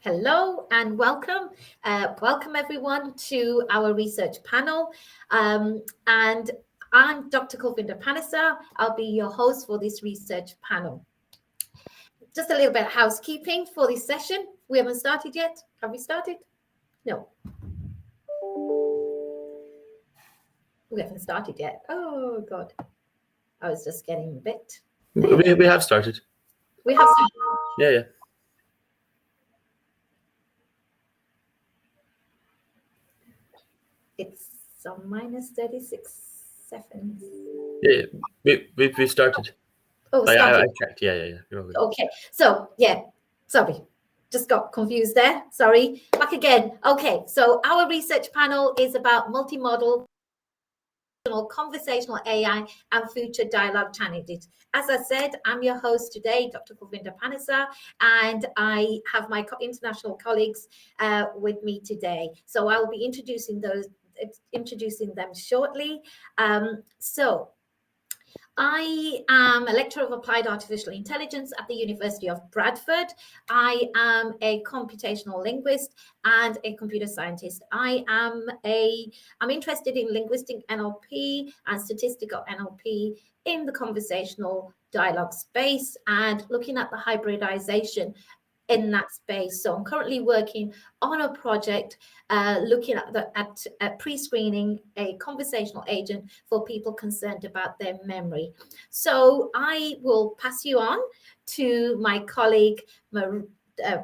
Hello and welcome. Welcome everyone to our research panel. And I'm Dr. Kovinda Panasan. I'll be your host for this research panel. Just a little bit of housekeeping for this session. We haven't started yet. Have we started? No. We haven't started yet. Oh, God. I was just getting a bit. We have started. We have started. Yeah. It's on minus 36 seconds. Yeah. We started. Oh, I checked. Yeah. Okay. So, sorry. Just got confused there. Sorry. Back again. Okay. So our research panel is about multimodal conversational AI and future dialogue challenges. As I said, I'm your host today, Dr. Kovinda Panasan, and I have my international colleagues with me today. So I will be introducing them shortly. I am a lecturer of applied artificial intelligence at the University of Bradford. I am a computational linguist and a computer scientist. I'm interested in linguistic NLP and statistical NLP in the conversational dialogue space and looking at the hybridization in that space. So I'm currently working on a project looking at pre-screening a conversational agent for people concerned about their memory. So I will pass you on to my colleague,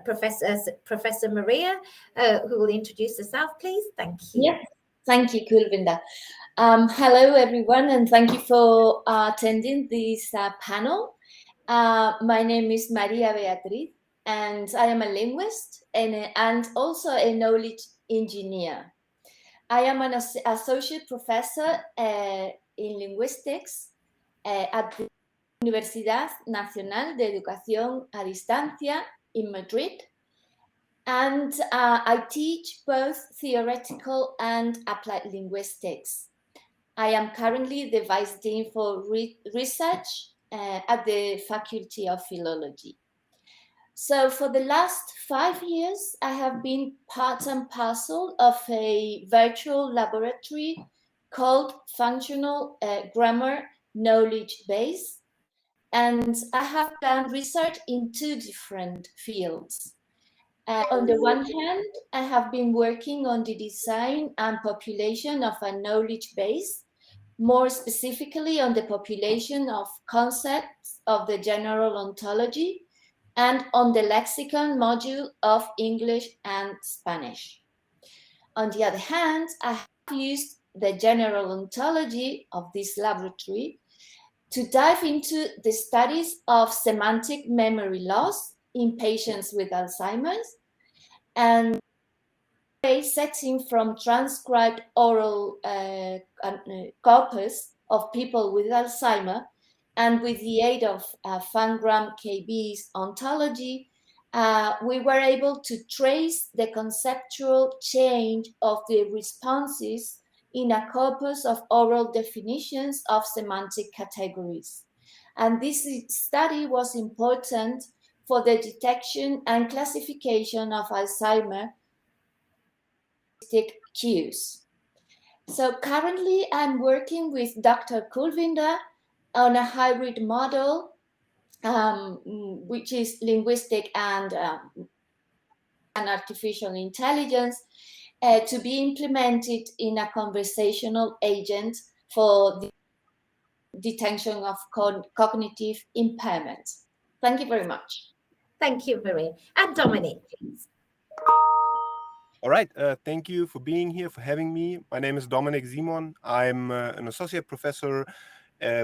Professor Maria, who will introduce herself, please. Thank you. Yeah, thank you, Kovinda. Hello, everyone, and thank you for attending this panel. My name is Maria Vayatri, and I am a linguist and also a knowledge engineer. I am an associate professor in linguistics at the Universidad Nacional de Educación a Distancia in Madrid. And I teach both theoretical and applied linguistics. I am currently the Vice Dean for Research at the Faculty of Philology. So for the last 5 years, I have been part and parcel of a virtual laboratory called Functional Grammar Knowledge Base. And I have done research in 2 different fields. On the one hand, I have been working on the design and population of a knowledge base, more specifically on the population of concepts of the general ontology and on the lexicon module of English and Spanish. On the other hand, I have used the general ontology of this laboratory to dive into the studies of semantic memory loss in patients with Alzheimer's and a setting from transcribed oral corpus of people with Alzheimer, and with the aid of Fangram KB's ontology, we were able to trace the conceptual change of the responses in a corpus of oral definitions of semantic categories. And this study was important for the detection and classification of Alzheimer cues. So currently I'm working with Dr. Kovinda on a hybrid model, which is linguistic and artificial intelligence, to be implemented in a conversational agent for the detection of cognitive impairment. Thank you very much. Thank you, Maria. And Dominik, please. All right. Thank you for being here, for having me. My name is Dominik Zeeman. I'm an associate professor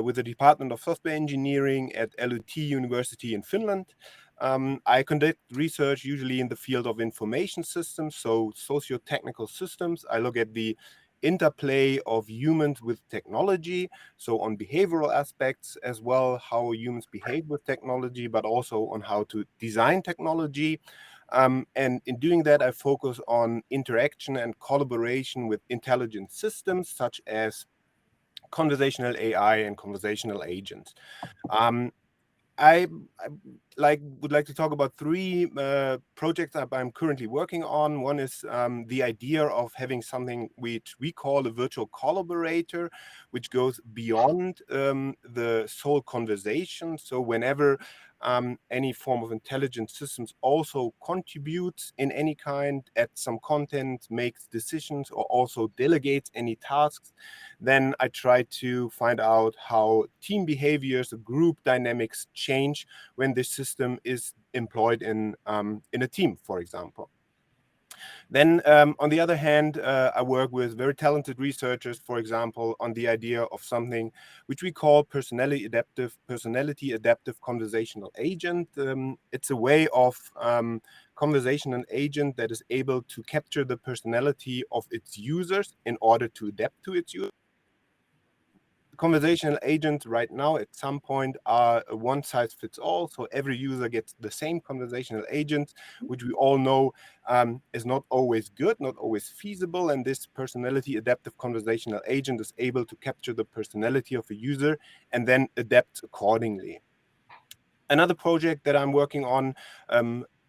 with the Department of Software Engineering at LUT University in Finland. I conduct research usually in the field of information systems, so socio-technical systems. I look at the interplay of humans with technology, so on behavioral aspects as well, how humans behave with technology, but also on how to design technology. And in doing that, I focus on interaction and collaboration with intelligent systems such as conversational AI and conversational agents. I would like to talk about three projects that I'm currently working on. One is the idea of having something which we call a virtual collaborator, which goes beyond the sole conversation. So whenever any form of intelligent systems also contributes in any kind, adds some content, makes decisions, or also delegates any tasks, then I try to find out how team behaviors, group dynamics change when this system is employed in a team, for example. Then, on the other hand, I work with very talented researchers, for example, on the idea of something which we call personality adaptive conversational agent. It's a way of conversational agent that is able to capture the personality of its users in order to adapt to its users. Conversational agents right now at some point are a one size fits all. So every user gets the same conversational agent, which we all know is not always good, not always feasible. And this personality adaptive conversational agent is able to capture the personality of a user and then adapt accordingly. Another project that I'm working on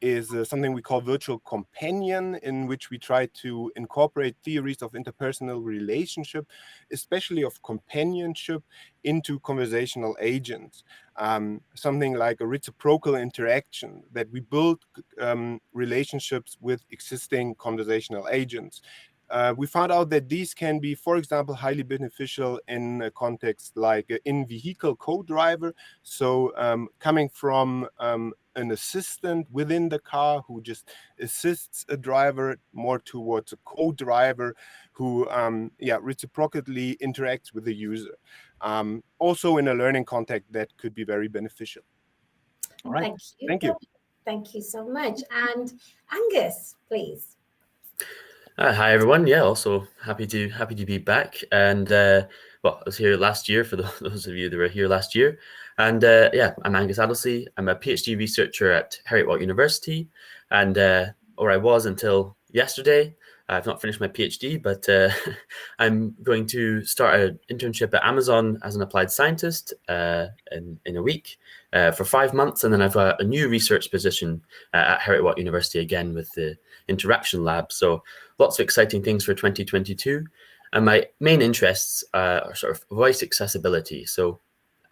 is something we call virtual companion, in which we try to incorporate theories of interpersonal relationship, especially of companionship, into conversational agents. Something like a reciprocal interaction, that we build relationships with existing conversational agents. We found out that these can be, for example, highly beneficial in a context like in-vehicle co-driver. So coming from an assistant within the car who just assists a driver more towards a co-driver who reciprocally interacts with the user. Also in a learning context that could be very beneficial. All right. Thank you. Thank you so much. And Angus, please. Hi everyone. Yeah, also happy to be back. And well, I was here last year for those of you that were here last year. And yeah, I'm Angus Adams. I'm a PhD researcher at Heriot-Watt University, and or I was until yesterday. I've not finished my PhD, but I'm going to start an internship at Amazon as an applied scientist in a week for 5 months, and then I've got a new research position at Heriot-Watt University again with the Interaction Lab. So lots of exciting things for 2022. And my main interests are sort of voice accessibility. So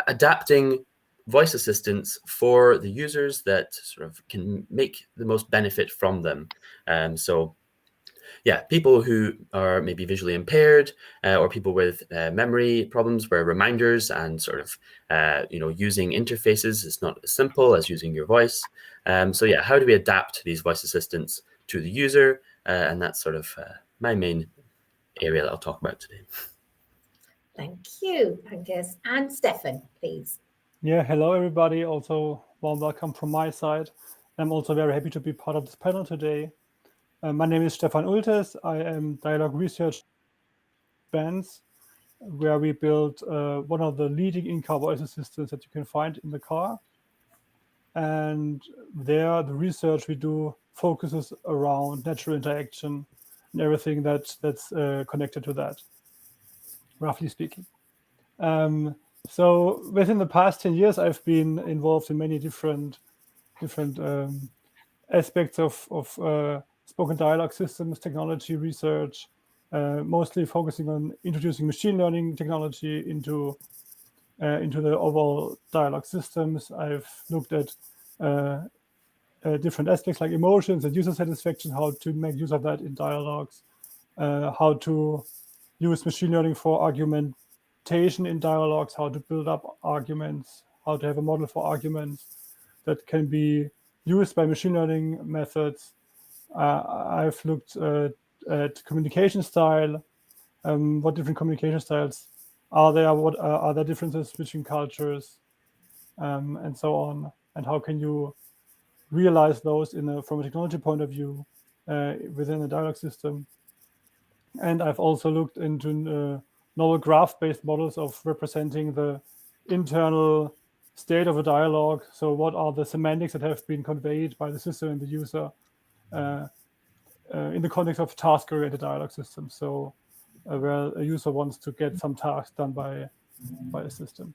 adapting voice assistants for the users that sort of can make the most benefit from them. So yeah, people who are maybe visually impaired or people with memory problems where reminders and sort of, using interfaces is not as simple as using your voice. So yeah, how do we adapt these voice assistants to the user? And that's sort of my main area that I'll talk about today. Thank you, Angus. And Stephan, please. Yeah, hello everybody. Also, warm welcome from my side. I'm also very happy to be part of this panel today. My name is Stephan Ultes. I am dialogue research bands, where we built one of the leading in-car voice assistants that you can find in the car. And there, the research we do focuses around natural interaction and everything that's connected to that, roughly speaking. So within the past 10 years, I've been involved in many different aspects of spoken dialogue systems, technology research, mostly focusing on introducing machine learning technology into the overall dialogue systems. I've looked at different aspects like emotions and user satisfaction, how to make use of that in dialogues, how to use machine learning for argumentation in dialogues, how to build up arguments, how to have a model for arguments that can be used by machine learning methods. I've looked at communication style, what different communication styles are there, what are there differences between cultures, and so on, and how can you realize those from a technology point of view within a dialogue system. And I've also looked into novel graph-based models of representing the internal state of a dialogue. So what are the semantics that have been conveyed by the system and the user in the context of task-oriented dialogue systems. So where a user wants to get some tasks done by a system.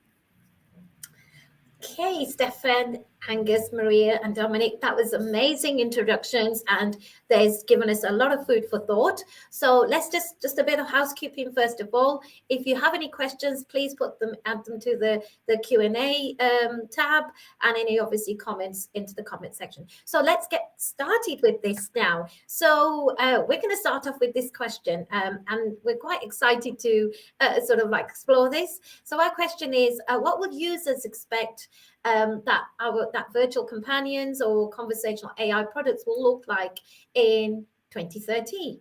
Okay, Stephan. Angus, Maria, and Dominik. That was amazing introductions, and there's given us a lot of food for thought. So let's just a bit of housekeeping first of all. If you have any questions, please add them to the Q&A tab, and any obviously comments into the comment section. So let's get started with this now. So we're going to start off with this question, and we're quite excited to sort of like explore this. So our question is, what would users expect that virtual companions or conversational AI products will look like in 2030?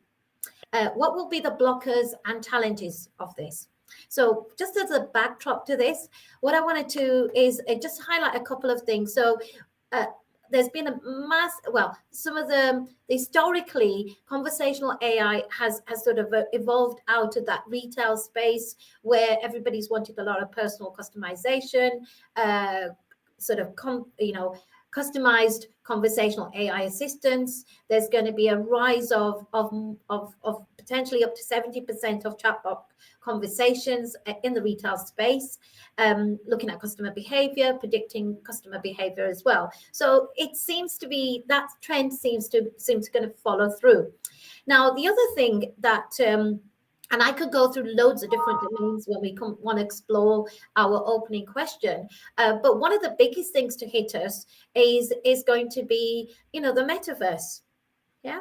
What will be the blockers and challenges of this? So just as a backdrop to this, what I wanted to is just highlight a couple of things. So there's been some of the historically conversational AI has sort of evolved out of that retail space where everybody's wanted a lot of personal customization, customized conversational AI assistants. There's going to be a rise of potentially up to 70% of chatbot conversations in the retail space, looking at customer behavior, predicting customer behavior as well. So it seems to be that trend seems to going to follow through. Now, the other thing that and I could go through loads of different domains when we want to explore our opening question. But one of the biggest things to hit us is going to be, the metaverse. Yeah.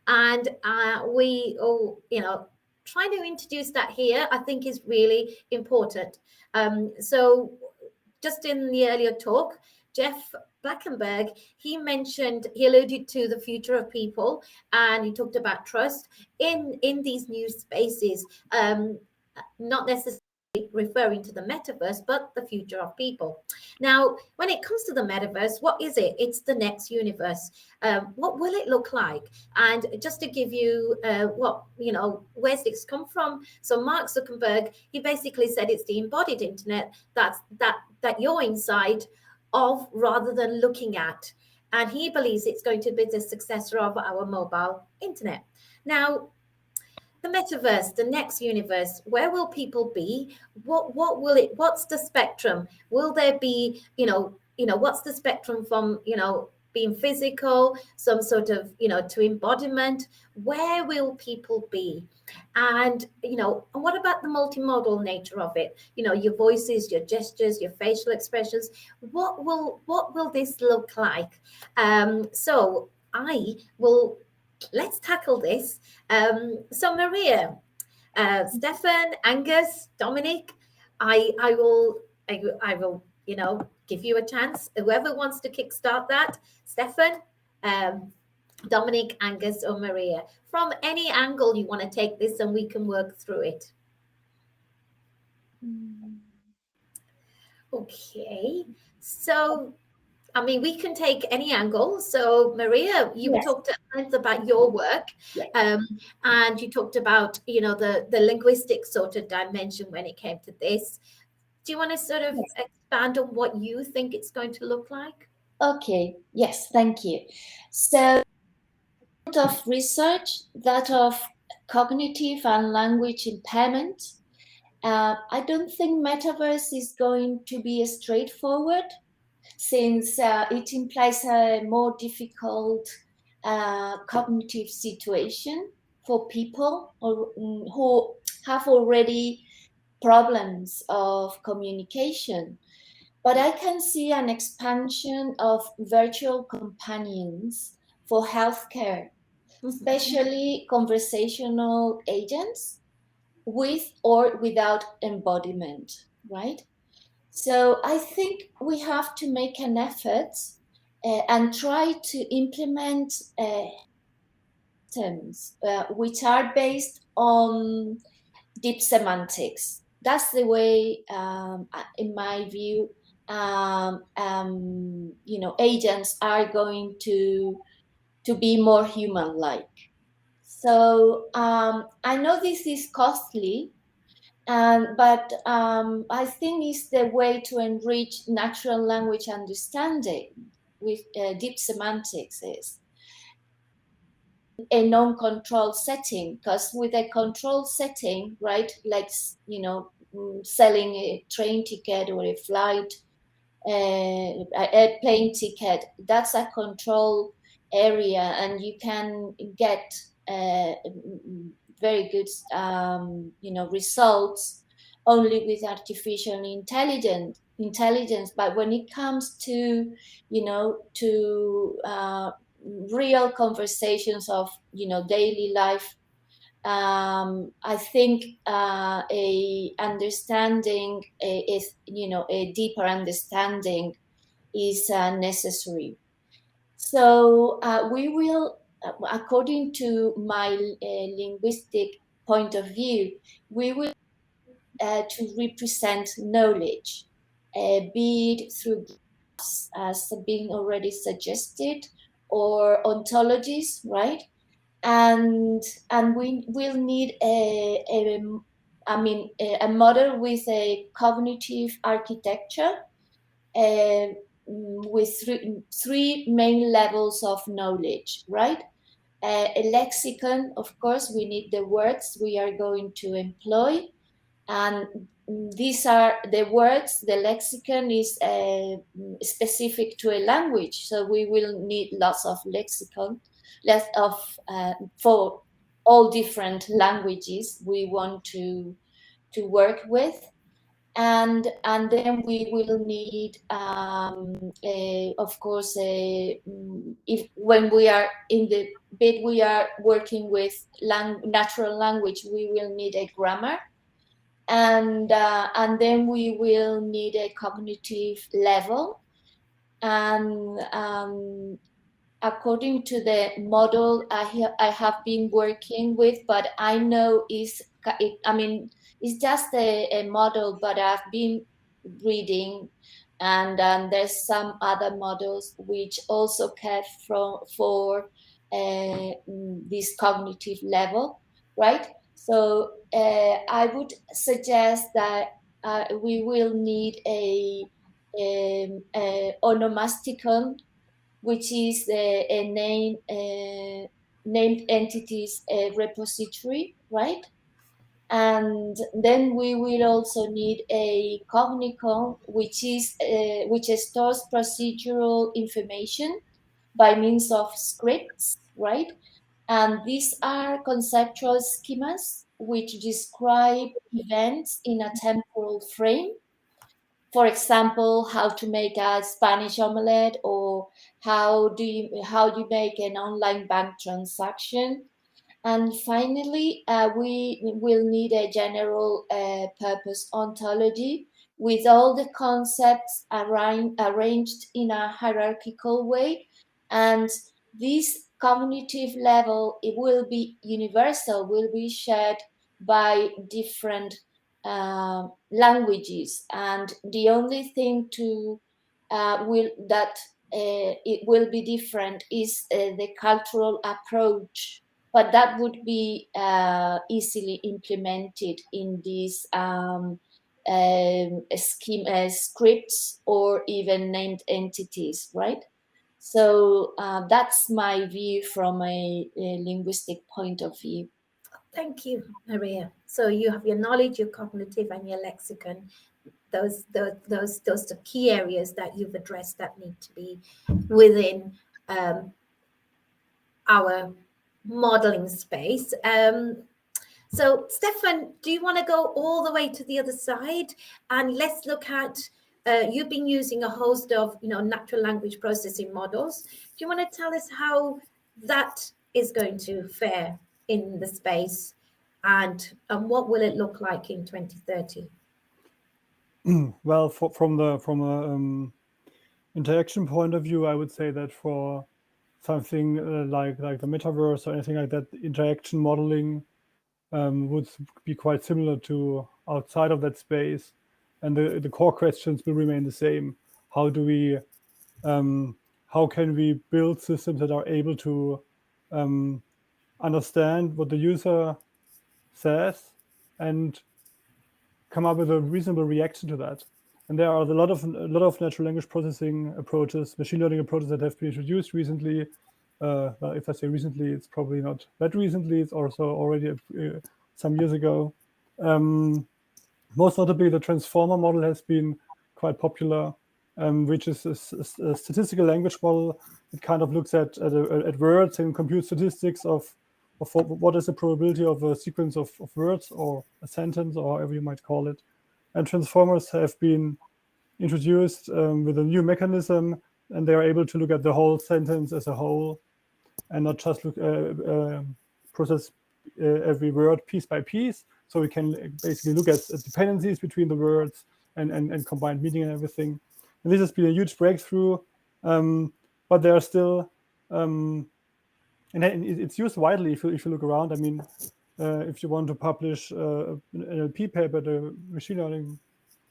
And trying to introduce that here, I think is really important. So just in the earlier talk, Jeff Blackenberg, he alluded to the future of people, and he talked about trust in these new spaces, not necessarily referring to the metaverse, but the future of people. Now, when it comes to the metaverse, what is it? It's the next universe. What will it look like? And just to give you where's this come from? So Mark Zuckerberg, he basically said it's the embodied internet that you're inside of rather than looking at. And he believes it's going to be the successor of our mobile internet. Now, the metaverse, the next universe, where will people be? What will it, what's the spectrum? Will there be, what's the spectrum from, being physical, some sort of, to embodiment? Where will people be? And, and what about the multimodal nature of it? Your voices, your gestures, your facial expressions. What will this look like? So let's tackle this. So Maria, Stephan, Angus, Dominik, I will, give you a chance. Whoever wants to kickstart that, Stephan, Dominik, Angus, or Maria, from any angle you want to take this, and we can work through it. Okay, so we can take any angle. So Maria, you talked at length about your work, and you talked about the linguistic sort of dimension when it came to this. Do you want to sort of expand on what you think it's going to look like? Okay, yes, thank you. So of research, that of cognitive and language impairment, I don't think metaverse is going to be straightforward, since it implies a more difficult cognitive situation for people who have already problems of communication. But I can see an expansion of virtual companions for healthcare, especially conversational agents with or without embodiment, right? So I think we have to make an effort and try to implement systems which are based on deep semantics. That's the way, in my view, agents are going to be more human-like. So I know this is costly, but I think it's the way to enrich natural language understanding with deep semantics is a non-controlled setting, because with a controlled setting, right, like selling a train ticket or a flight, a plane ticket, that's a control area, and you can get very good results only with artificial intelligence. But when it comes to real conversations of daily life, I think a understanding is a deeper understanding is necessary. So we will, according to my linguistic point of view, we will to represent knowledge, be it through graphs, as being already suggested, or ontologies, right? And we will need a model with a cognitive architecture with three main levels of knowledge, right? A lexicon, of course, we need the words we are going to employ, and these are the words. The lexicon is specific to a language, so we will need lots of lexicon, for all different languages we want to work with. And then we will need, of course, when we are in the bit we are working with natural language, we will need a grammar, and then we will need a cognitive level, and according to the model I have been working with, but I know it's just a model, but I've been reading, and there's some other models which also care for this cognitive level, right? So I would suggest that we will need a onomasticon, which is a named entities repository, right? And then we will also need a cognicon, which stores procedural information by means of scripts, right? And these are conceptual schemas which describe events in a temporal frame. For example, how to make a Spanish omelette, or how you make an online bank transaction. And finally, we will need a general purpose ontology with all the concepts arranged in a hierarchical way. And this cognitive level, it will be universal, will be shared by different languages. And the only thing it will be different is the cultural approach, but that would be easily implemented in these scripts or even named entities, right? So that's my view from a linguistic point of view. Thank you, Maria. So you have your knowledge, your cognitive, and your lexicon. Those are the key areas that you've addressed that need to be within our modeling space. So Stephan, do you want to go all the way to the other side, and let's look at you've been using a host of natural language processing models. Do you want to tell us how that is going to fare in the space, and what will it look like in 2030? Well, from a interaction point of view, I would say that for something like the metaverse or anything like that, interaction modeling would be quite similar to outside of that space, and the core questions will remain the same. How can we build systems that are able to understand what the user says and come up with a reasonable reaction to that? And there are a lot of natural language processing approaches, machine learning approaches that have been introduced recently. Well, if I say recently, it's probably not that recently. It's also already some years ago. Most notably, the transformer model has been quite popular. which is a statistical language model. It kind of looks at words and computes statistics of what is the probability of a sequence of words or a sentence or however you might call it. And transformers have been introduced with a new mechanism, and they are able to look at the whole sentence as a whole and not just process every word piece by piece. So we can basically look at dependencies between the words and combined meaning and everything. And this has been a huge breakthrough, but there are still, and it's used widely if you look around. I mean, if you want to publish an NLP paper, the machine learning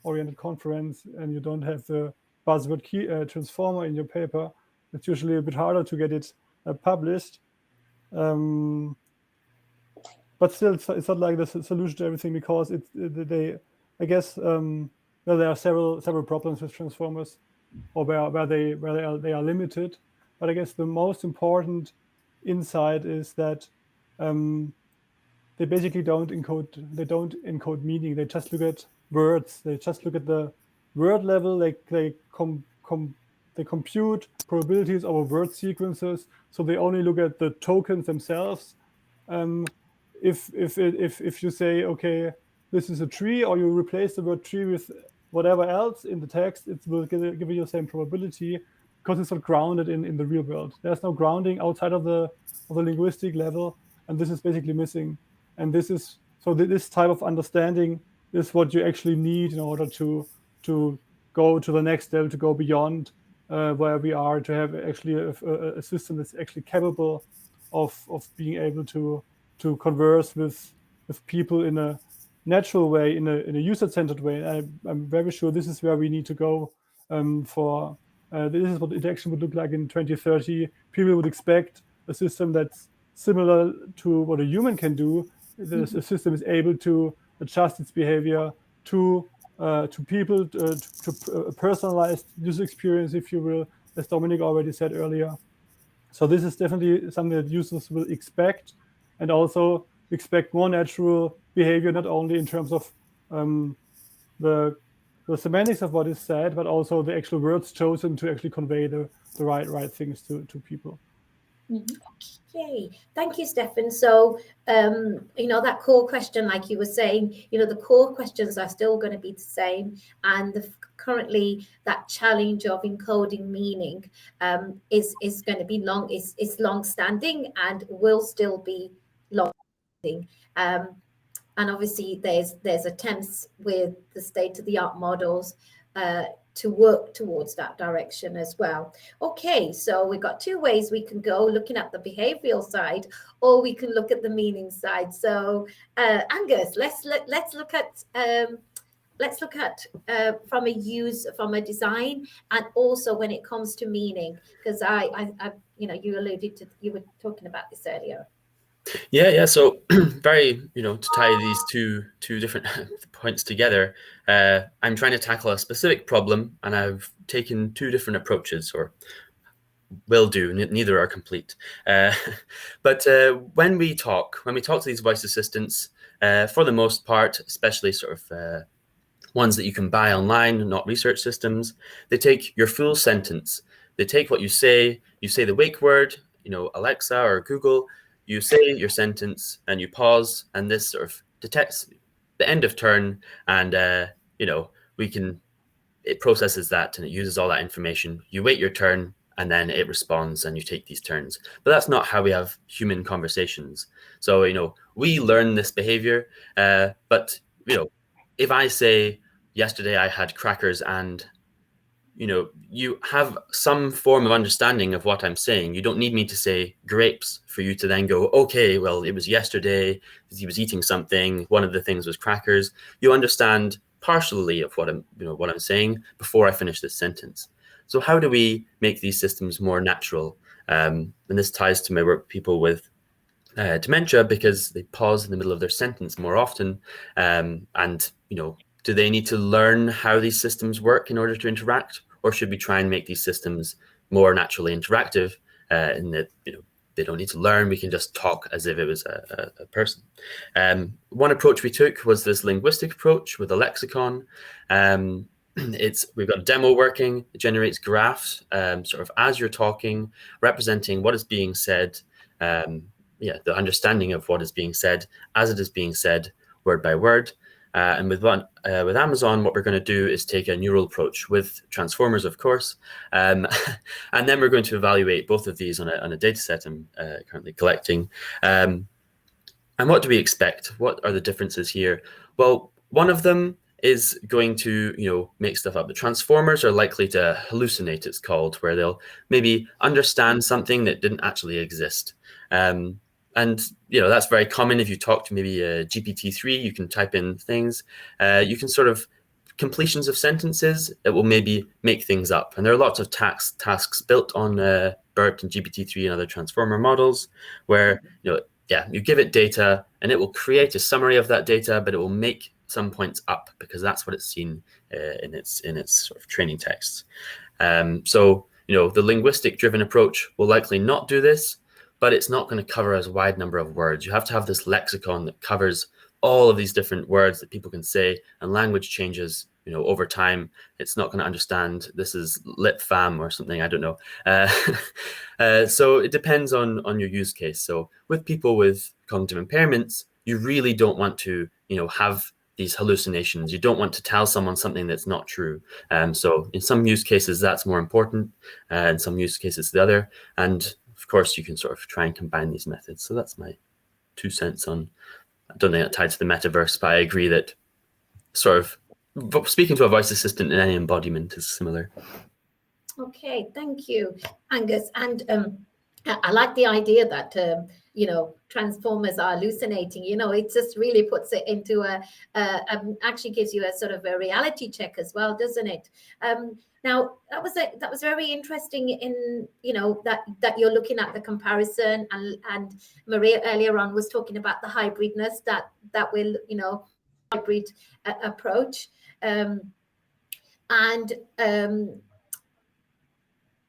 oriented conference, and you don't have the buzzword key transformer in your paper, it's usually a bit harder to get it published. But still, it's not like the solution to everything, because I guess there are several problems with transformers, or where they are limited. But I guess the most important insight is that they basically don't encode meaning. They just look at words. They just look at the word level. They compute probabilities over word sequences. So they only look at the tokens themselves. If you say, okay, this is a tree, or you replace the word tree with whatever else in the text, it will give you the same probability, because it's not grounded in the real world. There's no grounding outside of the linguistic level, and this is basically missing. And this type of understanding is what you actually need in order to go to the next level, to go beyond where we are, to have actually a system that's actually capable of being able to converse with people in a natural way, in a user-centered way. I'm very sure this is where we need to go for. This is what interaction would look like in 2030. People would expect a system that's similar to what a human can do. The system is able to adjust its behavior to people, to a personalized user experience, if you will, as Dominik already said earlier. So this is definitely something that users will expect, and also expect more natural behavior, not only in terms of the semantics of what is said, but also the actual words chosen to actually convey the right things to people. Okay, thank you, Stephan. So, that core question, like you were saying, the core questions are still going to be the same, and currently that challenge of encoding meaning is going to be is long-standing and will still be long-standing. And obviously, there's attempts with the state-of-the-art models to work towards that direction as well. Okay, so we've got two ways we can go, looking at the behavioral side, or we can look at the meaning side. So, Angus, let's look at from a design, and also when it comes to meaning, because you alluded to, you were talking about this earlier. Yeah. So very, to tie these two different points together, I'm trying to tackle a specific problem, and I've taken two different approaches, or will do. Neither are complete. But when we talk to these voice assistants, for the most part, especially sort of ones that you can buy online, not research systems, they take your full sentence. They take what you say the wake word, Alexa or Google. You say your sentence and you pause, and this sort of detects the end of turn, and it processes that and it uses all that information. You wait your turn, and then it responds, and you take these turns. But that's not how we have human conversations. So we learn this behavior, but if I say yesterday I had crackers, and you have some form of understanding of what I'm saying. You don't need me to say grapes for you to then go, okay, well, it was yesterday, he was eating something, one of the things was crackers. You understand partially of what I'm saying before I finish this sentence. So how do we make these systems more natural? And this ties to my work with people with dementia, because they pause in the middle of their sentence more often. And do they need to learn how these systems work in order to interact? Or should we try and make these systems more naturally interactive in that they don't need to learn? We can just talk as if it was a person. One approach we took was this linguistic approach with a lexicon. we've got a demo working. It generates graphs sort of as you're talking, representing what is being said. The understanding of what is being said as it is being said, word by word. And with Amazon, what we're going to do is take a neural approach with transformers, of course, and then we're going to evaluate both of these on a data set I'm currently collecting. And what do we expect? What are the differences here? Well, one of them is going to, make stuff up. The transformers are likely to hallucinate, it's called, where they'll maybe understand something that didn't actually exist. And that's very common. If you talk to maybe a GPT-3, you can type in things. You can sort of completions of sentences. It will maybe make things up. And there are lots of tasks built on BERT and GPT-3 and other transformer models where, you give it data and it will create a summary of that data, but it will make some points up because that's what it's seen in its sort of training texts. So the linguistic driven approach will likely not do this, but it's not going to cover as wide number of words. You have to have this lexicon that covers all of these different words that people can say, and language changes, over time. It's not going to understand this is lip fam or something, I don't know. So it depends on your use case. So with people with cognitive impairments, you really don't want to, have these hallucinations. You don't want to tell someone something that's not true. So in some use cases, that's more important. In some use cases, the other. And of course, you can sort of try and combine these methods. So that's my 2 cents on, I don't think that tied to the metaverse, but I agree that sort of speaking to a voice assistant in any embodiment is similar. Okay, thank you, Angus. And I like the idea that, transformers are hallucinating. It just really puts it into actually gives you a sort of a reality check as well, doesn't it? Now, that was very interesting in, that you're looking at the comparison, and Maria earlier on was talking about the hybridness that will, hybrid approach.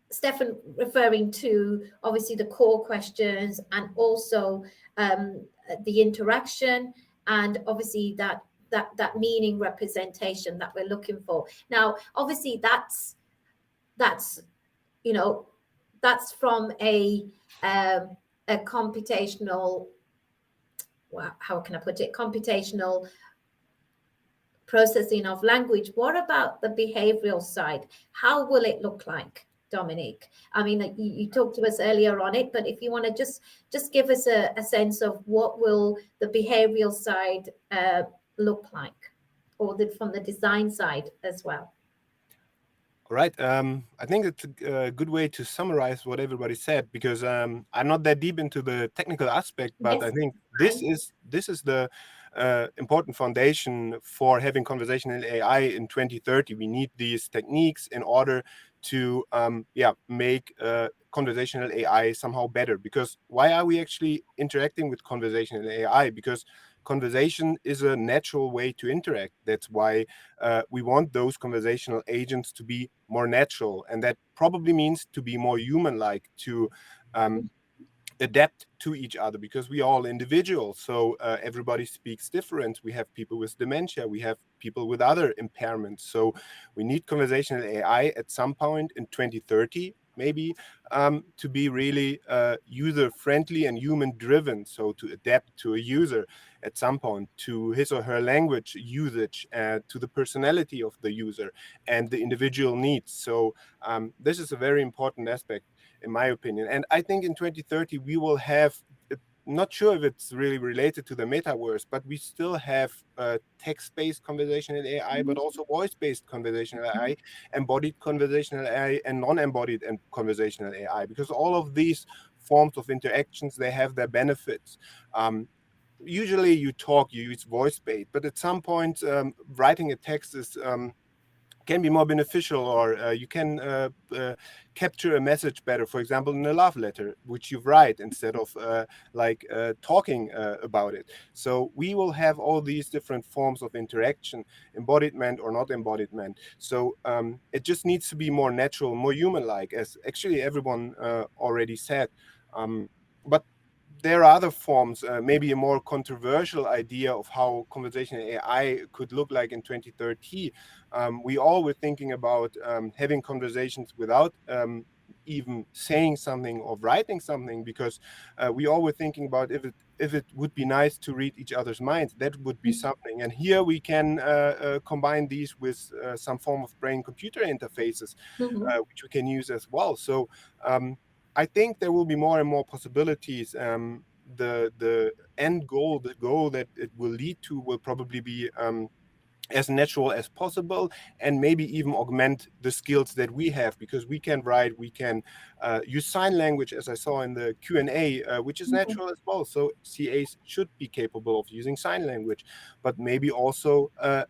Stephan referring to obviously the core questions and also the interaction and obviously that meaning representation that we're looking for. Now, obviously that's from a computational, how can I put it, computational processing of language. What about the behavioral side? How will it look like, Dominik? I mean, you talked to us earlier on it, but if you want to just give us a sense of what will the behavioral side look like, or from the design side as well. All right. I think it's a good way to summarize what everybody said, because I'm not that deep into the technical aspect, but yes, I think this is the important foundation for having conversational AI in 2030. We need these techniques in order to make conversational AI somehow better. Because why are we actually interacting with conversational AI? Because conversation is a natural way to interact. That's why we want those conversational agents to be more natural, and that probably means to be more human-like, to adapt to each other, because we are all individuals. So everybody speaks different. We have people with dementia, we have people with other impairments. So we need conversational AI at some point in 2030, maybe, to be really user-friendly and human-driven. So to adapt to a user at some point, to his or her language usage, to the personality of the user and the individual needs. So this is a very important aspect, in my opinion. And I think in 2030, we will have, not sure if it's really related to the metaverse, but we still have text-based conversational AI, but also voice-based conversational AI, embodied conversational AI, and non-embodied and conversational AI, because all of these forms of interactions, they have their benefits. Usually you use voice-based, but at some point, writing a text is can be more beneficial, or you can capture a message better, for example, in a love letter, which you write instead of talking about it. So we will have all these different forms of interaction, embodiment or not embodiment. So it just needs to be more natural, more human-like, as actually everyone already said. But there are other forms, maybe a more controversial idea of how conversational AI could look like in 2030. We all were thinking about having conversations without even saying something or writing something, because we all were thinking about if it would be nice to read each other's minds, that would be something. And here we can combine these with some form of brain-computer interfaces, which we can use as well. So I think there will be more and more possibilities. The end goal, the goal that it will lead to, will probably be as natural as possible, and maybe even augment the skills that we have, because we can write, we can use sign language, as I saw in the Q&A, which is natural as well. So CAs should be capable of using sign language, but maybe also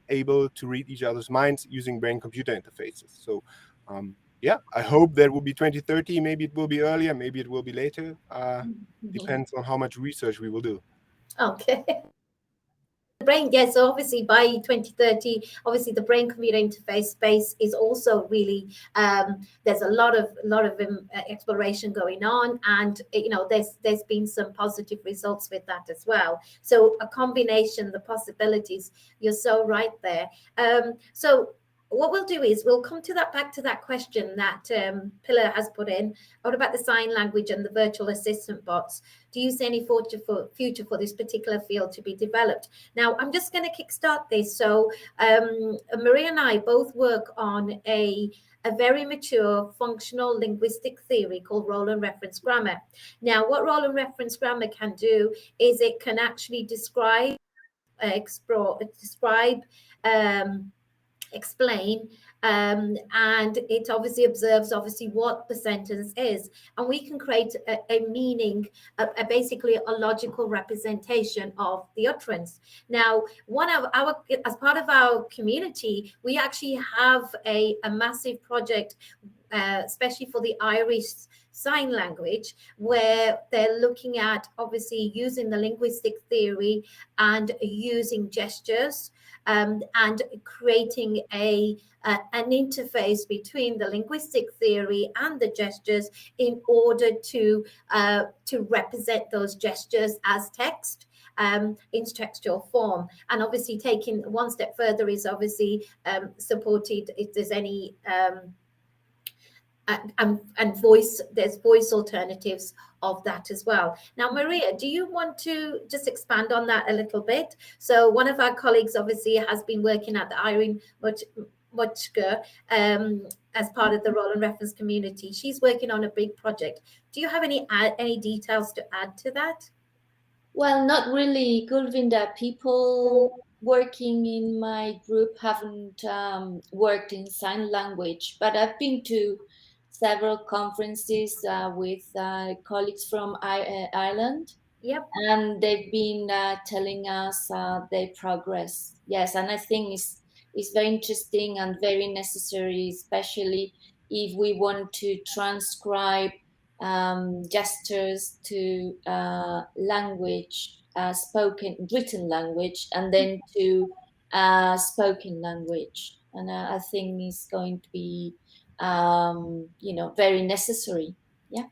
able to read each other's minds using brain-computer interfaces. So yeah, I hope that will be 2030. Maybe it will be earlier, maybe it will be later. Depends on how much research we will do. Okay. The brain, yes, so obviously by 2030, obviously the brain-computer interface space is also really, there's a lot of exploration going on, and you know, there's been some positive results with that as well. So a combination, the possibilities, you're so right there. So what we'll do is we'll come to that, back to that question that Pilar has put in. What about the sign language and the virtual assistant bots? Do you see any future for this particular field to be developed? Now, I'm just going to kickstart this. So Maria and I both work on a very mature functional linguistic theory called role and reference grammar. Now, what role and reference grammar can do is it can actually describe, explain, and it obviously observes what the sentence is, and we can create a meaning, basically a logical representation of the utterance. Now, as part of our community, we actually have a massive project, especially for the Irish sign language, where they're looking at obviously using the linguistic theory and using gestures, and creating an interface between the linguistic theory and the gestures in order to represent those gestures as text in textual form. And obviously taking one step further is obviously supported if there's any and there's voice alternatives of that as well. Now, Maria, do you want to just expand on that a little bit? So one of our colleagues obviously has been working at the Irene Muchka as part of the role and reference community. She's working on a big project. Do you have any details to add to that? Well, not really, Kovinda. People working in my group haven't worked in sign language, but I've been to several conferences with colleagues from Ireland. Yep. And they've been telling us their progress. Yes, and I think it's very interesting and very necessary, especially if we want to transcribe gestures to language, written language, and then to spoken language. And I think it's going to be very necessary. Yeah,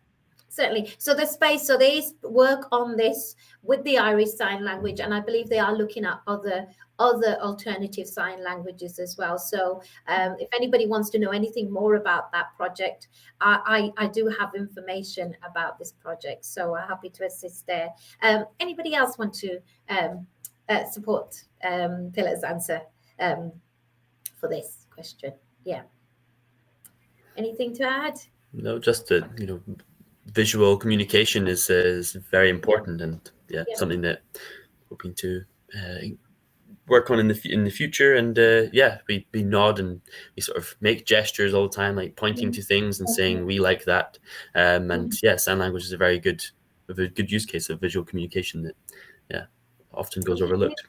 certainly. So they work on this with the Irish Sign Language, and I believe they are looking at other alternative sign languages as well. So if anybody wants to know anything more about that project, I do have information about this project, so I'm happy to assist there. Anybody else want to support Pilar's answer for this question? Yeah. Anything to add? No, just that, visual communication is very important, and something that we're hoping to work on in the future. And we nod and we sort of make gestures all the time, like pointing to things and saying we like that. And sign language is a very good use case of visual communication that often goes overlooked.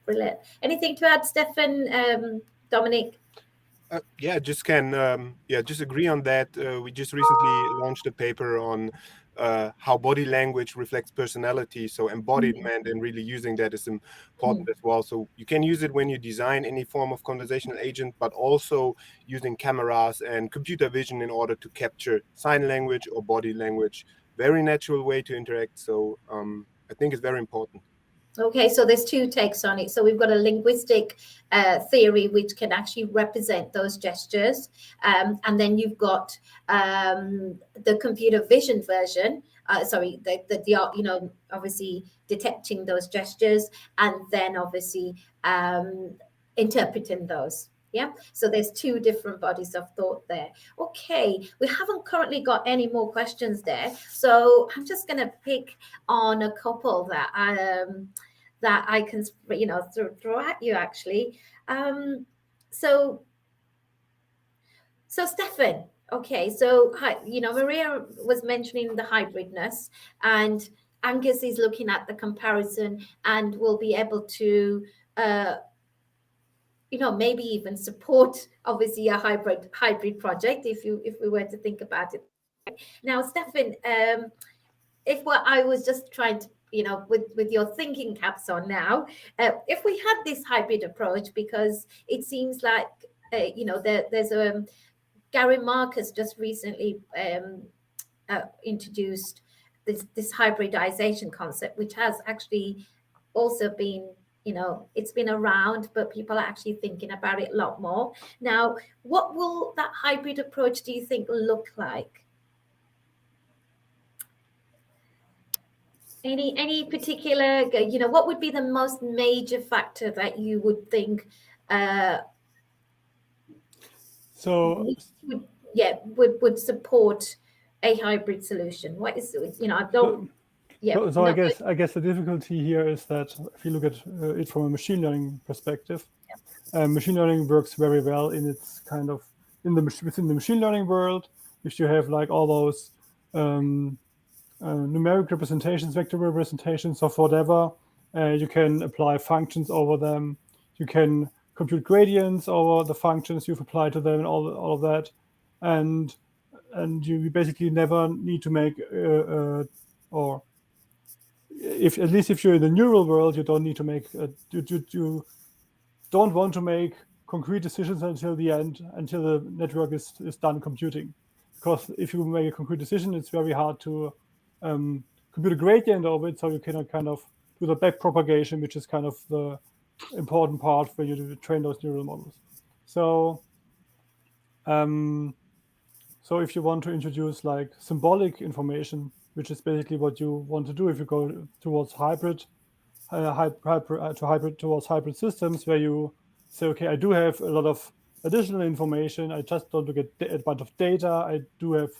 Brilliant. Anything to add, Stephan, Dominik? Just agree on that. We just recently launched a paper on how body language reflects personality. So embodiment and really using that is important as well. So you can use it when you design any form of conversational agent, but also using cameras and computer vision in order to capture sign language or body language very natural way to interact. So I think it's very important. Okay, so there's two takes on it. So we've got a linguistic theory which can actually represent those gestures, and then you've got the computer vision version. The you know, obviously detecting those gestures and then obviously interpreting those. Yeah, so there's two different bodies of thought there. Okay, we haven't currently got any more questions there, so I'm just going to pick on a couple that I can, you know, throw at you actually. So Stephan, okay, so you know, Maria was mentioning the hybridness, and Angus is looking at the comparison, and will be able to you know, maybe even support obviously a hybrid project if we were to think about it. Now, Stephan, if what I was just trying to, you know, with your thinking caps on now, if we had this hybrid approach, because it seems like you know, there's a Gary Marcus just recently introduced this hybridization concept, which has actually also been, you know, it's been around, but people are actually thinking about it a lot more. Now, what will that hybrid approach, do you think, look like? Any particular, you know, what would be the most major factor that you would think would support a hybrid solution? What is, you know, I don't. So I guess the difficulty here is that if you look at it from a machine learning perspective, machine learning works very well in its kind of within the machine learning world. If you have like all those numeric representations, vector representations of whatever, you can apply functions over them. You can compute gradients over the functions you've applied to them, and all of that, and you basically never need to make or if at least if you're in the neural world, you don't need to make you don't want to make concrete decisions until the end, until the network is done computing, because if you make a concrete decision, it's very hard to compute a gradient over it, so you cannot kind of do the back propagation, which is kind of the important part where you train those neural models. So so if you want to introduce like symbolic information, which is basically what you want to do if you go towards hybrid towards hybrid systems, where you say, okay, I do have a lot of additional information. I just don't get a bunch of data. I do have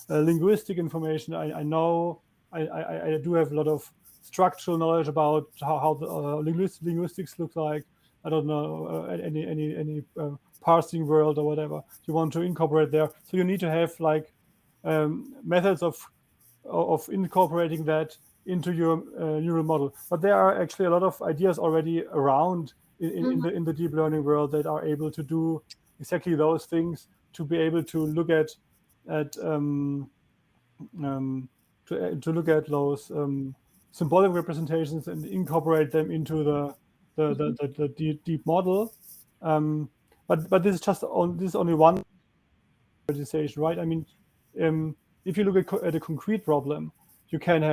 linguistic information. I know I do have a lot of structural knowledge about how the linguistics look like. I don't know any parsing world or whatever you want to incorporate there. So you need to have like methods of incorporating that into your neural model. But there are actually a lot of ideas already around in the deep learning world that are able to do exactly those things, to be able to look at to look at those symbolic representations and incorporate them into the deep model. But this is just only one representation, right? I mean, if you look at a concrete problem, you can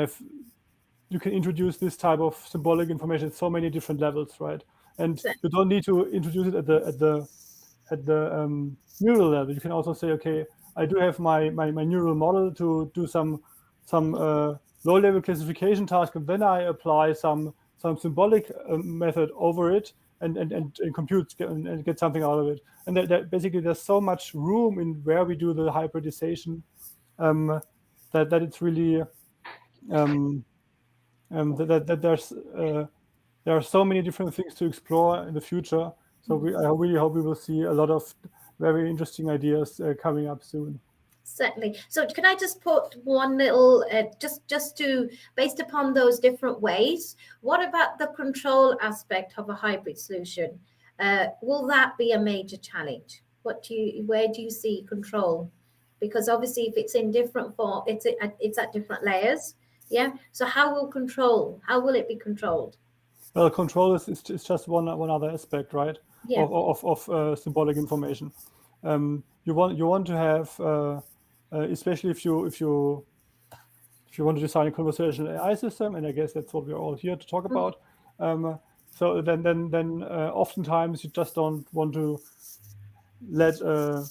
introduce this type of symbolic information at so many different levels, right? And you don't need to introduce it at the neural level. You can also say, okay, I do have my neural model to do some low-level classification task, and then I apply some symbolic method over it and compute and get something out of it. And that basically there's so much room in where we do the hybridization that it's really that there are so many different things to explore in the future. So I really hope we will see a lot of very interesting ideas coming up soon. Certainly. So can I just put one little, just to, based upon those different ways, what about the control aspect of a hybrid solution? Will that be a major challenge? Where do you see control? Because obviously if it's in different form, it's at different layers. Yeah. So how will it be controlled? Well, control is just one other aspect, right? Yeah. Of symbolic information. You want to have, especially if you if you want to design a conversational AI system, and I guess that's what we're all here to talk about. So then oftentimes you just don't want to let a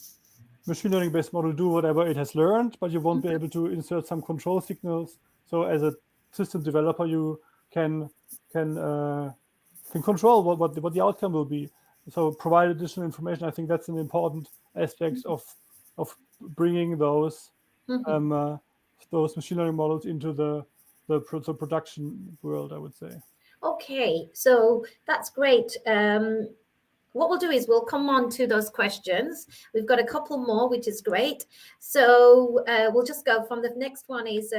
machine learning based model do whatever it has learned, but you won't be able to insert some control signals. So as a system developer, you can control what the outcome will be. So provide additional information. I think that's an important aspect of bringing those machine learning models into the production world, I would say. Okay, so that's great. What we'll do is we'll come on to those questions. We've got a couple more, which is great. So we'll just go from the next one is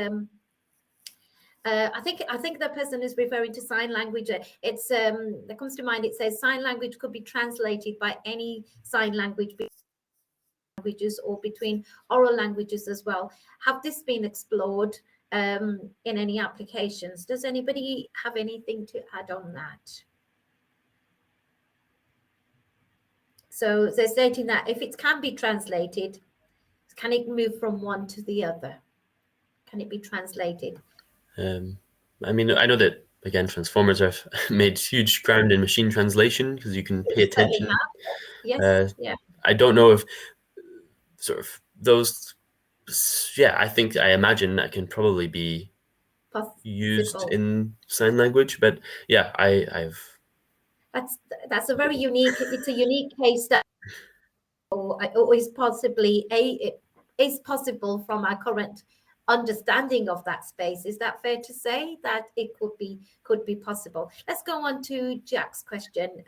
I think the person is referring to sign language. It's that comes to mind. It says sign language could be translated by any sign language languages or between oral languages as well. Have this been explored in any applications? Does anybody have anything to add on that? So they're stating that if it can be translated, can it move from one to the other? Can it be translated? I mean, I know that, again, transformers have made huge ground in machine translation because you can pay attention. Yes, yeah. I don't know if sort of those, yeah, I imagine that can probably be used in sign language, but yeah, I've. That's a very unique, it's a unique case that is possible from our current understanding of that space. Is that fair to say that it could be possible? Let's go on to Jack's question.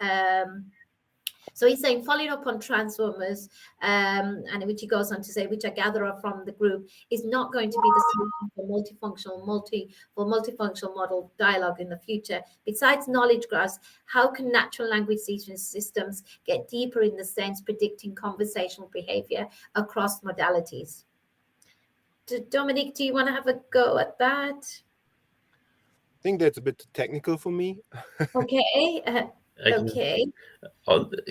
So he's saying, following up on transformers, and which he goes on to say, which I gather from the group, is not going to be the solution for multifunctional model dialogue in the future. Besides knowledge graphs, how can natural language systems get deeper in the sense predicting conversational behavior across modalities? Dominik, do you want to have a go at that? I think that's a bit technical for me. Okay. Okay.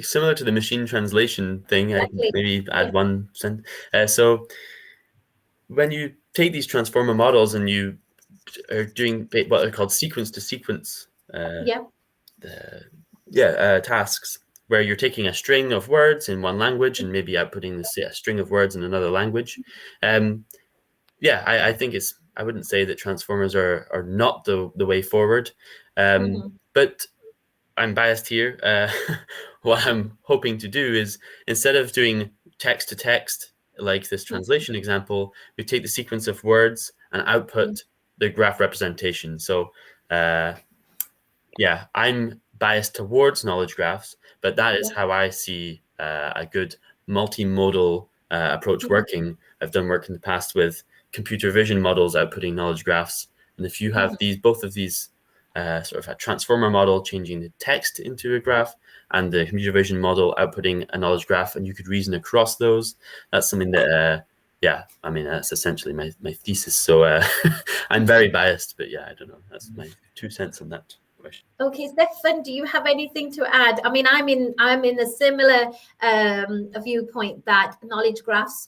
Similar to the machine translation thing, exactly. I can maybe add one sentence. So when you take these transformer models and you are doing what are called sequence to sequence tasks, where you're taking a string of words in one language and maybe outputting a string of words in another language. I think I wouldn't say that transformers are not the way forward, but I'm biased here. What I'm hoping to do is, instead of doing text to text like this translation example, we take the sequence of words and output the graph representation. So I'm biased towards knowledge graphs, but that is how I see a good multimodal approach working. I've done work in the past with computer vision models outputting knowledge graphs, and if you have both of these sort of a transformer model changing the text into a graph and the computer vision model outputting a knowledge graph, and you could reason across those, that's something that I mean, that's essentially my thesis. So I'm very biased, but I don't know, that's my 2 cents on that question. Okay, Stephan, do you have anything to add? I mean, I'm in a similar viewpoint that knowledge graphs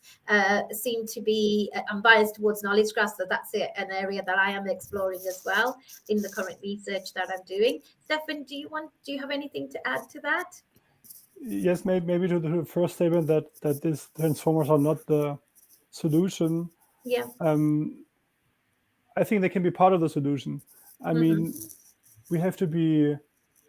seem to be. I'm biased towards knowledge graphs, so that's an area that I am exploring as well in the current research that I'm doing. Stephan, do you have anything to add to that? Yes, maybe to the first statement that these transformers are not the solution. Yeah. I think they can be part of the solution. I mean, we have to be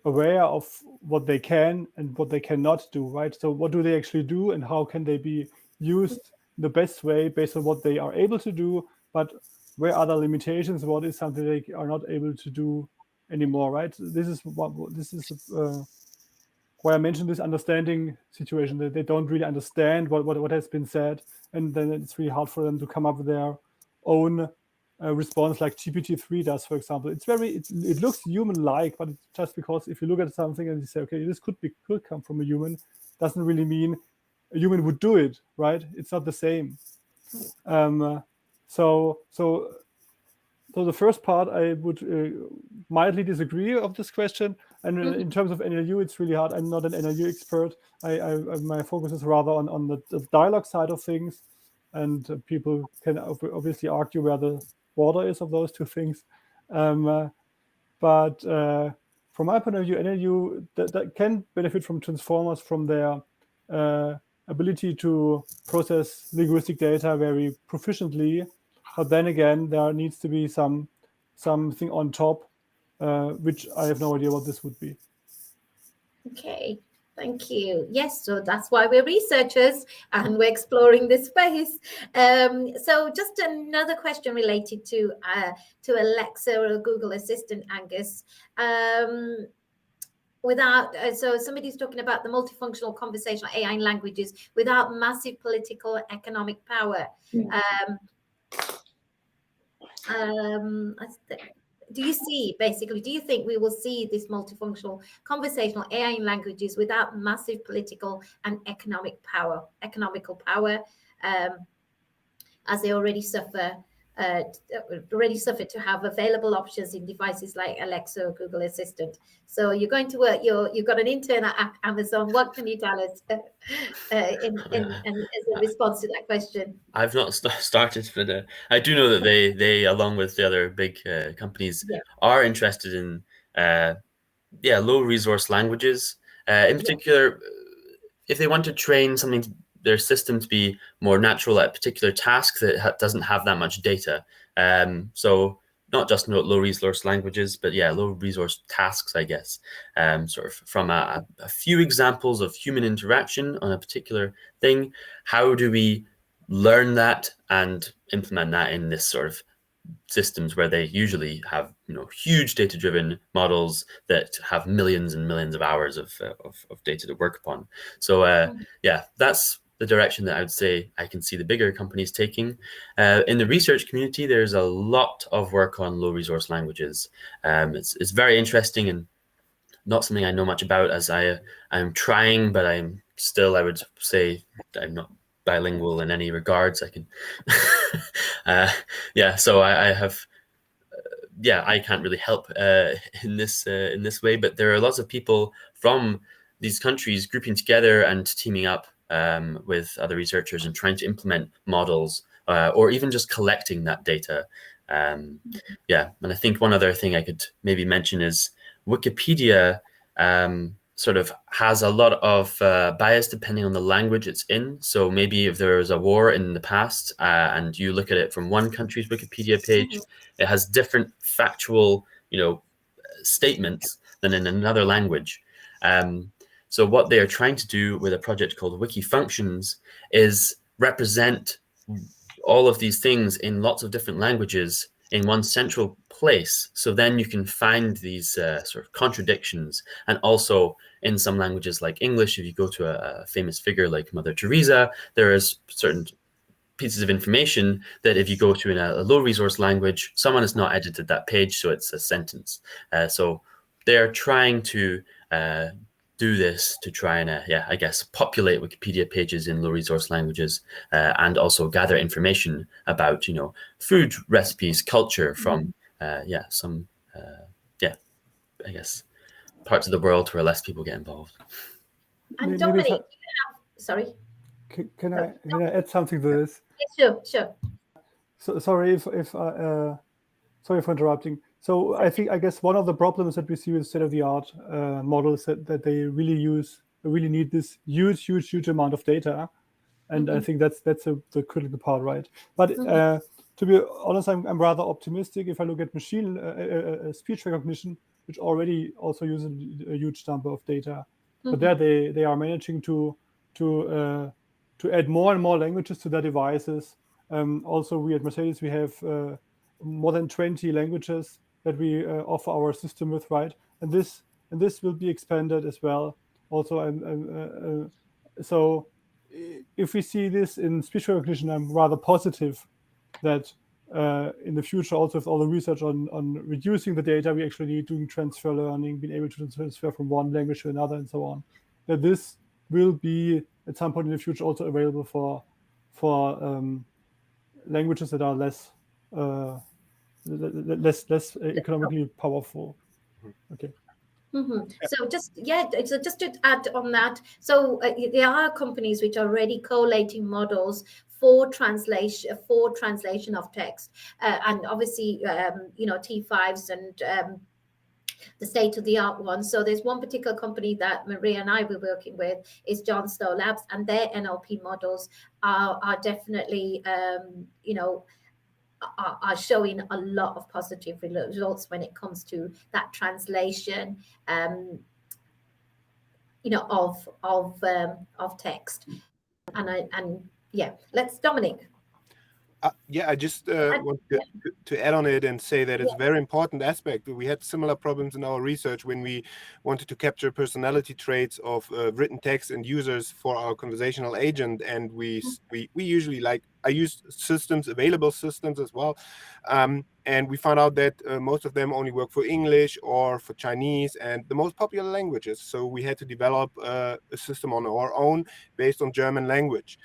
aware of what they can and what they cannot do, right? So what do they actually do and how can they be used the best way based on what they are able to do, but where are the limitations? What is something they are not able to do anymore, right? This is why I mentioned this understanding situation, that they don't really understand what has been said, and then it's really hard for them to come up with their own response, like GPT-3 does, for example. It looks human-like, but it's just because if you look at something and you say, okay, this could come from a human, doesn't really mean a human would do it, right? It's not the same. So the first part, I would mildly disagree of this question. And in terms of NLU, it's really hard. I'm not an NLU expert. My focus is rather on the dialogue side of things. And people can obviously argue where the border is of those two things. But from my point of view, NLU that can benefit from transformers, from their ability to process linguistic data very proficiently. But then again, there needs to be something on top, which I have no idea what this would be. Okay, thank you. Yes, so that's why we're researchers and we're exploring this space. So just another question related to Alexa or Google Assistant, Angus. So somebody's talking about the multifunctional conversational AI in languages without massive political economic power. Do you think we will see this multifunctional conversational AI in languages without massive political and economical power, as they already suffer to have available options in devices like Alexa or Google Assistant? So you're going to work. You've got an intern at Amazon. What can you tell us in as a response to that question? I've not started, but I do know that they along with the other big companies are interested in low resource languages. In particular, if they want to train their system to be more natural at a particular task that doesn't have that much data. So not just low resource languages, but low resource tasks, I guess. Sort of from a few examples of human interaction on a particular thing. How do we learn that and implement that in this sort of systems where they usually have huge data-driven models that have millions and millions of hours of data to work upon? So that's the direction that I would say I can see the bigger companies taking. In the research community, there's a lot of work on low resource languages. It's very interesting and not something I know much about, as I'm trying, but I'm still, I would say, I'm not bilingual in any regards. I can so I have I can't really help in this way, but there are lots of people from these countries grouping together and teaming up with other researchers and trying to implement models or even just collecting that data. And I think one other thing I could maybe mention is Wikipedia sort of has a lot of bias depending on the language it's in. So maybe if there was a war in the past and you look at it from one country's Wikipedia page, it has different factual, statements than in another language. So what they are trying to do with a project called Wiki Functions is represent all of these things in lots of different languages in one central place. So then you can find these sort of contradictions. And also in some languages like English, if you go to a famous figure like Mother Teresa, there is certain pieces of information that if you go to in a low resource language, someone has not edited that page, so it's a sentence. So they're trying to do this to try and, I guess, populate Wikipedia pages in low resource languages and also gather information about, food recipes, culture from, some, I guess, parts of the world where less people get involved. And Dominik, sorry. Can I add something to this? Yeah, sure. So sorry sorry for interrupting. So I guess one of the problems that we see with state-of-the-art models that they really need this huge amount of data, and I think that's the critical part, right? But to be honest, I'm rather optimistic. If I look at machine speech recognition, which already also uses a huge number of data, but there they are managing to add more and more languages to their devices. Also, we at Mercedes, we have more than 20 languages that we offer our system with, right? And this will be expanded as well. Also, so if we see this in speech recognition, I'm rather positive that in the future, also with all the research on reducing the data we actually need, doing transfer learning, being able to transfer from one language to another, and so on, that this will be at some point in the future also available for languages that are less economically powerful. Okay. So just to add on that, so there are companies which are already collating models for translation of text, and obviously T5s and the state-of-the-art ones. So there's one particular company that Maria and I were working with is John Stowe Labs, and their NLP models are definitely are showing a lot of positive results when it comes to that translation of text. And yeah, let's Dominik. Yeah, I just want to add on it and say that it's a very important aspect. We had similar problems in our research when we wanted to capture personality traits of written text and users for our conversational agent, and we usually I use available systems as well, and we found out that most of them only work for English or for Chinese and the most popular languages. So we had to develop a system on our own based on German language.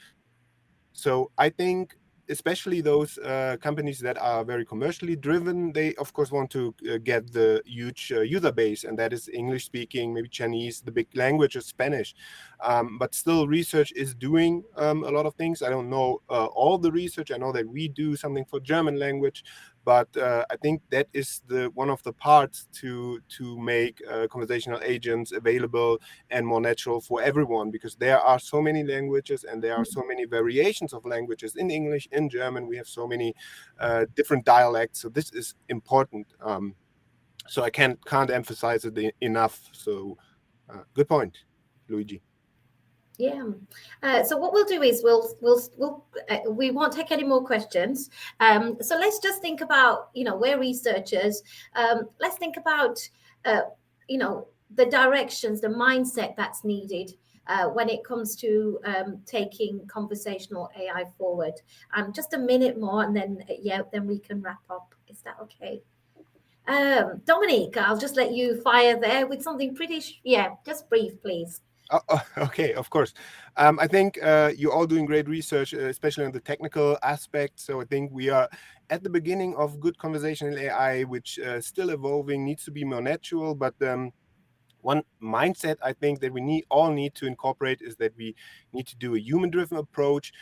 So I think especially those companies that are very commercially driven, they of course want to get the huge user base, and that is English speaking, maybe Chinese, the big language is Spanish. But still research is doing a lot of things. I don't know all the research. I know that we do something for German language, but I think that is one of the parts to make conversational agents available and more natural for everyone, because there are so many languages and there are so many variations of languages in English, in German. We have so many different dialects. So this is important. So I can't emphasize it enough. So good point, Luigi. Yeah. So what we'll do is we won't take any more questions. So let's just think about, we're researchers. Let's think about, the directions, the mindset that's needed when it comes to taking conversational AI forward. Just a minute more, and then we can wrap up. Is that okay? Dominik, I'll just let you fire there with something pretty, just brief, please. Okay, of course. I think you're all doing great research, especially on the technical aspect. So I think we are at the beginning of good conversational AI, which still evolving, needs to be more natural. But one mindset I think that we all need to incorporate is that we need to do a human-driven approach,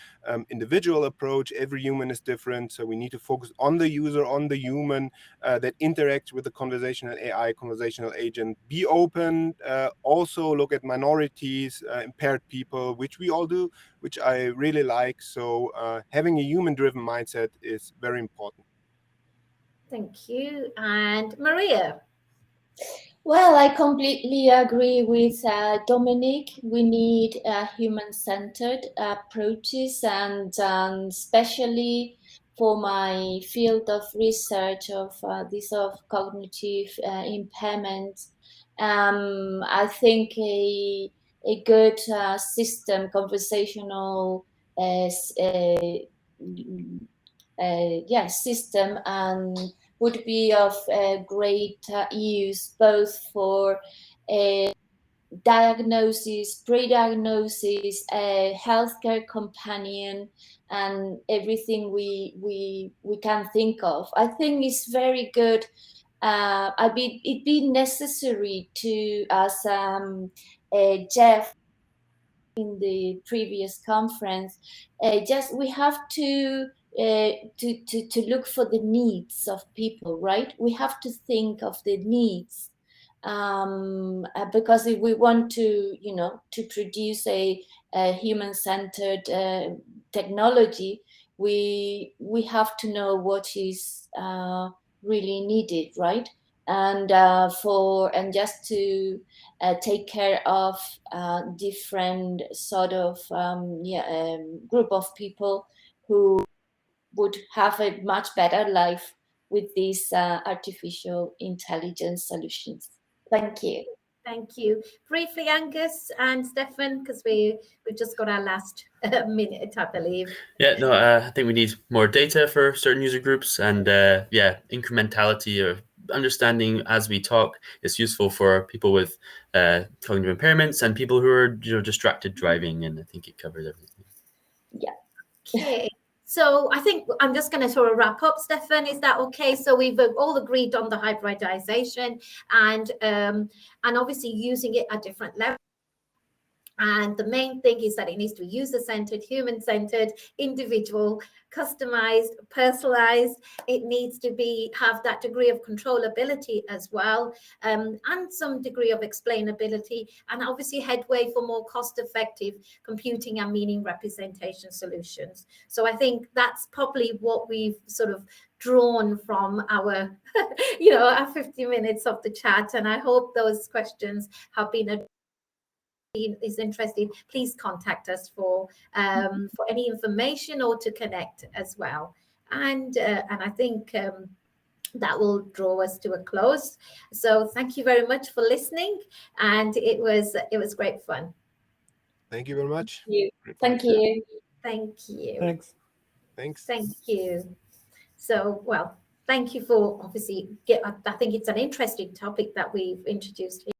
individual approach. Every human is different, so we need to focus on the user, on the human that interacts with the conversational AI, conversational agent. Be open, also look at minorities, impaired people, which we all do, which I really like. So having a human-driven mindset is very important. Thank you. And Maria? Well, I completely agree with Dominik. We need human-centered approaches, and especially for my field of research of cognitive impairment, I think a good system, conversational system, would be of great use both for diagnosis, pre-diagnosis, healthcare companion, and everything we can think of. I think it's very good. It'd be necessary to, as Jeff in the previous conference, we have to look for the needs of people, right? We have to think of the needs, because if we want to, to produce a human-centered technology, we have to know what is really needed, right? And just to take care of different sort of group of people who would have a much better life with these artificial intelligence solutions. Thank you. Thank you. Briefly, Angus and Stephan, because we've just got our last minute, I believe. Yeah, no, I think we need more data for certain user groups, and incrementality or understanding as we talk is useful for people with cognitive impairments and people who are distracted driving, and I think it covers everything. Yeah. Okay. So I think I'm just going to sort of wrap up, Stephan. Is that okay? So we've all agreed on the hybridization and obviously using it at different levels. And the main thing is that it needs to be user-centered, human-centered, individual, customized, personalized. It needs to have that degree of controllability as well, and some degree of explainability, and obviously headway for more cost-effective computing and meaning representation solutions. So I think that's probably what we've sort of drawn from our, our 50 minutes of the chat. And I hope those questions have been is interested, please contact us for any information or to connect as well. And I think that will draw us to a close. So thank you very much for listening, and it was great fun. Thank you very much. Thank you. Thank you. Thanks. Thanks. Thank you. So, well, thank you for obviously. I think it's an interesting topic that we've introduced here.